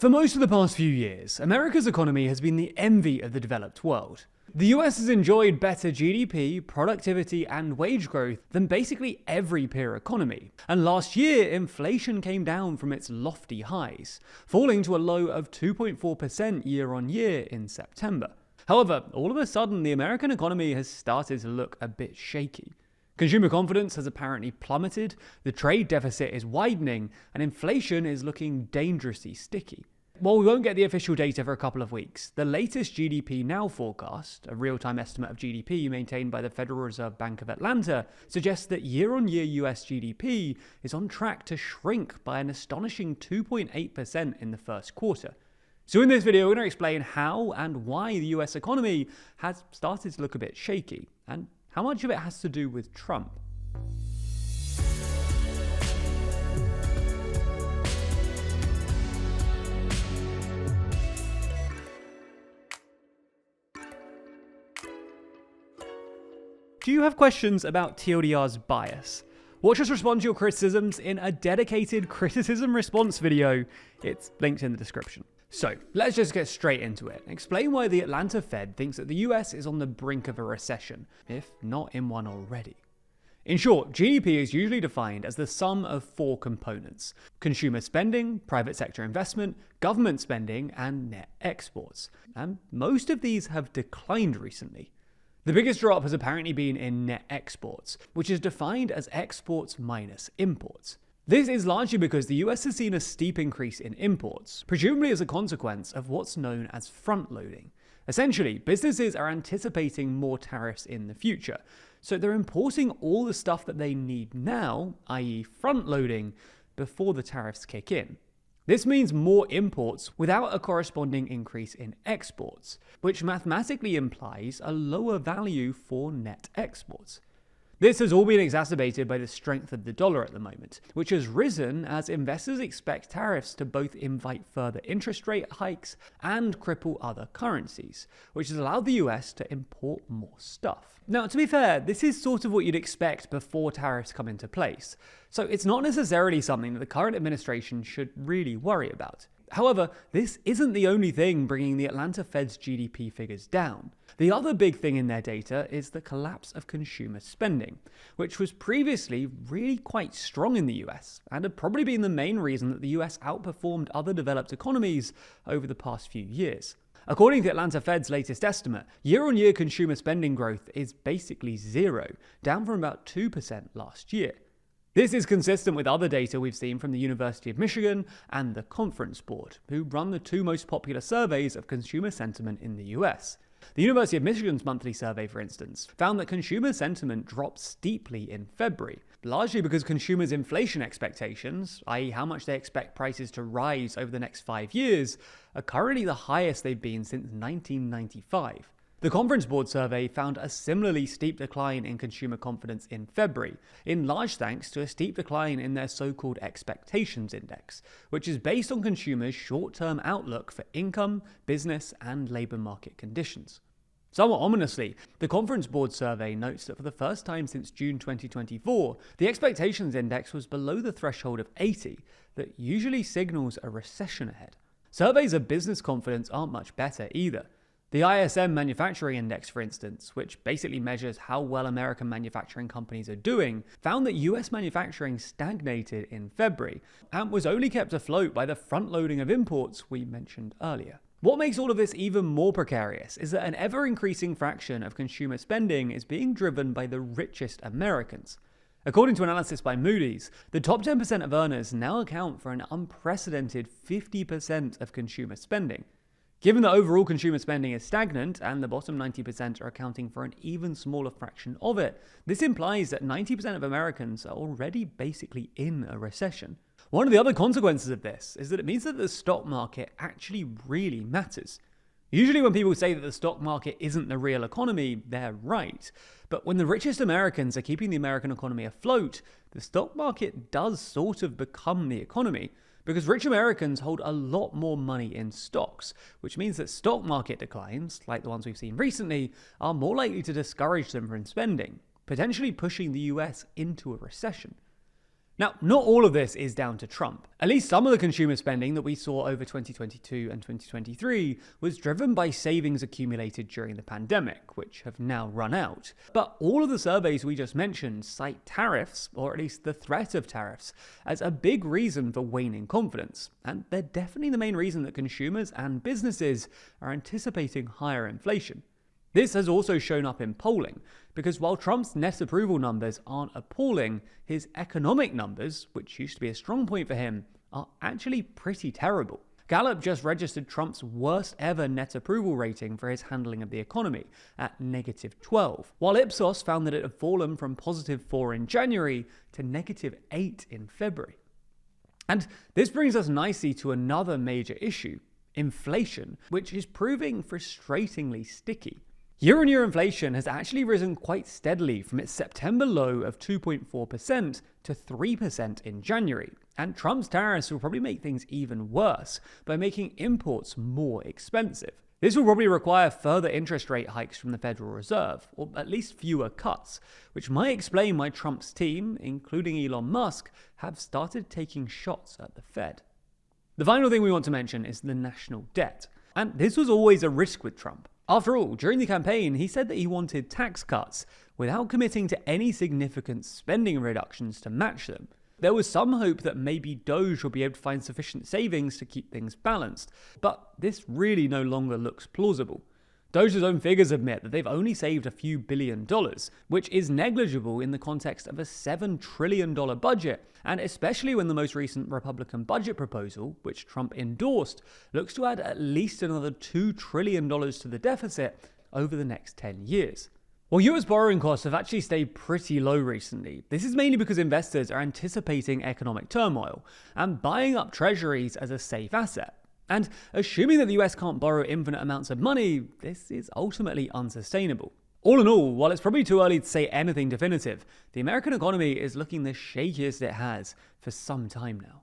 For most of the past few years, America's economy has been the envy of the developed world. The US has enjoyed better GDP, productivity, and wage growth than basically every peer economy. And last year, inflation came down from its lofty highs, falling to a low of 2.4% year on year in September. However, all of a sudden, the American economy has started to look a bit shaky. Consumer confidence has apparently plummeted, the trade deficit is widening, and inflation is looking dangerously sticky. While we won't get the official data for a couple of weeks, the latest GDP Now forecast, a real-time estimate of GDP maintained by the Federal Reserve Bank of Atlanta, suggests that year-on-year US GDP is on track to shrink by an astonishing 2.8% in the first quarter. So in this video, we're going to explain how and why the US economy has started to look a bit shaky, and how much of it has to do with Trump. Do you have questions about TLDR's bias? Watch us respond to your criticisms in a dedicated criticism response video. It's linked in the description. So, let's just get straight into it. Explain why the Atlanta Fed thinks that the US is on the brink of a recession, if not in one already. In short, GDP is usually defined as the sum of four components: consumer spending, private sector investment, government spending, and net exports. And most of these have declined recently. The biggest drop has apparently been in net exports, which is defined as exports minus imports. This is largely because the US has seen a steep increase in imports, presumably as a consequence of what's known as front-loading. Essentially, businesses are anticipating more tariffs in the future, so they're importing all the stuff that they need now, i.e. front-loading, before the tariffs kick in. This means more imports without a corresponding increase in exports, which mathematically implies a lower value for net exports. This has all been exacerbated by the strength of the dollar at the moment, which has risen as investors expect tariffs to both invite further interest rate hikes and cripple other currencies, which has allowed the US to import more stuff. Now, to be fair, this is sort of what you'd expect before tariffs come into place, so it's not necessarily something that the current administration should really worry about. However, this isn't the only thing bringing the Atlanta Fed's GDP figures down. The other big thing in their data is the collapse of consumer spending, which was previously really quite strong in the US, and had probably been the main reason that the US outperformed other developed economies over the past few years. According to the Atlanta Fed's latest estimate, year-on-year consumer spending growth is basically zero, down from about 2% last year. This is consistent with other data we've seen from the University of Michigan and the Conference Board, who run the two most popular surveys of consumer sentiment in the US. The University of Michigan's monthly survey, for instance, found that consumer sentiment dropped steeply in February, largely because consumers' inflation expectations, i.e. how much they expect prices to rise over the next 5 years, are currently the highest they've been since 1995. The Conference Board survey found a similarly steep decline in consumer confidence in February, in large thanks to a steep decline in their so-called expectations index, which is based on consumers' short-term outlook for income, business, and labor market conditions. Somewhat ominously, the Conference Board survey notes that for the first time since June 2024, the expectations index was below the threshold of 80 that usually signals a recession ahead. Surveys of business confidence aren't much better either. The ISM Manufacturing Index, for instance, which basically measures how well American manufacturing companies are doing, found that US manufacturing stagnated in February and was only kept afloat by the front-loading of imports we mentioned earlier. What makes all of this even more precarious is that an ever-increasing fraction of consumer spending is being driven by the richest Americans. According to analysis by Moody's, the top 10% of earners now account for an unprecedented 50% of consumer spending. Given that overall consumer spending is stagnant and the bottom 90% are accounting for an even smaller fraction of it, this implies that 90% of Americans are already basically in a recession. One of the other consequences of this is that it means that the stock market actually really matters. Usually when people say that the stock market isn't the real economy, they're right. But when the richest Americans are keeping the American economy afloat, the stock market does sort of become the economy. Because rich Americans hold a lot more money in stocks, which means that stock market declines, like the ones we've seen recently, are more likely to discourage them from spending, potentially pushing the US into a recession. Now, not all of this is down to Trump. At least some of the consumer spending that we saw over 2022 and 2023 was driven by savings accumulated during the pandemic, which have now run out. But all of the surveys we just mentioned cite tariffs, or at least the threat of tariffs, as a big reason for waning confidence. And they're definitely the main reason that consumers and businesses are anticipating higher inflation. This has also shown up in polling, because while Trump's net approval numbers aren't appalling, his economic numbers, which used to be a strong point for him, are actually pretty terrible. Gallup just registered Trump's worst ever net approval rating for his handling of the economy at -12, while Ipsos found that it had fallen from +4 in January to -8 in February. And this brings us nicely to another major issue, inflation, which is proving frustratingly sticky. Year-on-year inflation has actually risen quite steadily from its September low of 2.4% to 3% in January, and Trump's tariffs will probably make things even worse by making imports more expensive. This will probably require further interest rate hikes from the Federal Reserve, or at least fewer cuts, which might explain why Trump's team, including Elon Musk, have started taking shots at the Fed. The final thing we want to mention is the national debt, and this was always a risk with Trump. After all, during the campaign, he said that he wanted tax cuts without committing to any significant spending reductions to match them. There was some hope that maybe Doge will be able to find sufficient savings to keep things balanced, but this really no longer looks plausible. Doge's own figures admit that they've only saved a few $1 billion, which is negligible in the context of a $7 trillion budget, and especially when the most recent Republican budget proposal, which Trump endorsed, looks to add at least another $2 trillion to the deficit over the next 10 years. While US borrowing costs have actually stayed pretty low recently, this is mainly because investors are anticipating economic turmoil and buying up treasuries as a safe asset. And assuming that the US can't borrow infinite amounts of money, this is ultimately unsustainable. All in all, while it's probably too early to say anything definitive, the American economy is looking the shakiest it has for some time now.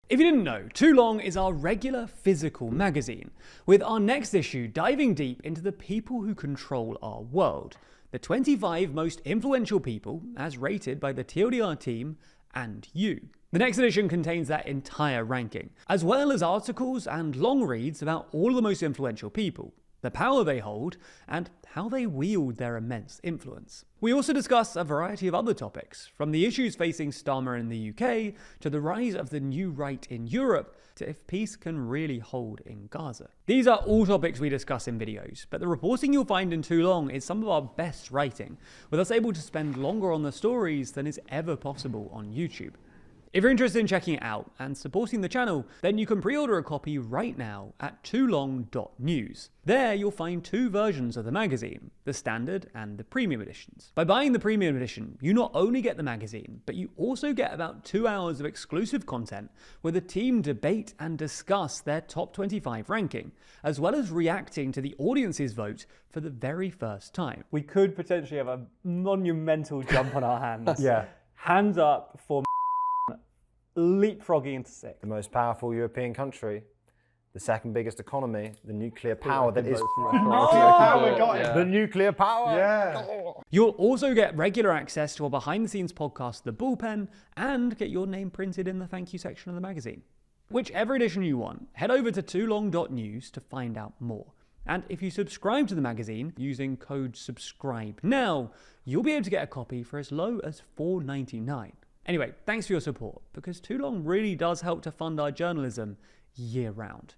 If you didn't know, Too Long is our regular physical magazine, with our next issue diving deep into the people who control our world, the 25 most influential people, as rated by the TLDR team and you. The next edition contains that entire ranking, as well as articles and long reads about all of the most influential people, the power they hold, and how they wield their immense influence. We also discuss a variety of other topics, from the issues facing Starmer in the UK, to the rise of the new right in Europe, to if peace can really hold in Gaza. These are all topics we discuss in videos, but the reporting you'll find in Too Long is some of our best writing, with us able to spend longer on the stories than is ever possible on YouTube. If you're interested in checking it out and supporting the channel, then you can pre-order a copy right now at toolong.news. There you'll find two versions of the magazine, the standard and the premium editions. By buying the premium edition, you not only get the magazine, but you also get about 2 hours of exclusive content where the team debate and discuss their top 25 ranking, as well as reacting to the audience's vote for the very first time. We could potentially have a monumental jump on our hands. Yeah. Hands up for leapfrogging into 6th. The most powerful European country, the second biggest economy, the nuclear power that is... The nuclear power! Yeah. You'll also get regular access to our behind-the-scenes podcast, The Bullpen, and get your name printed in the thank you section of the magazine. Whichever edition you want, head over to toolong.news to find out more. And if you subscribe to the magazine using code SUBSCRIBENOW, you'll be able to get a copy for as low as $4.99. Anyway, thanks for your support, because Too Long really does help to fund our journalism year-round.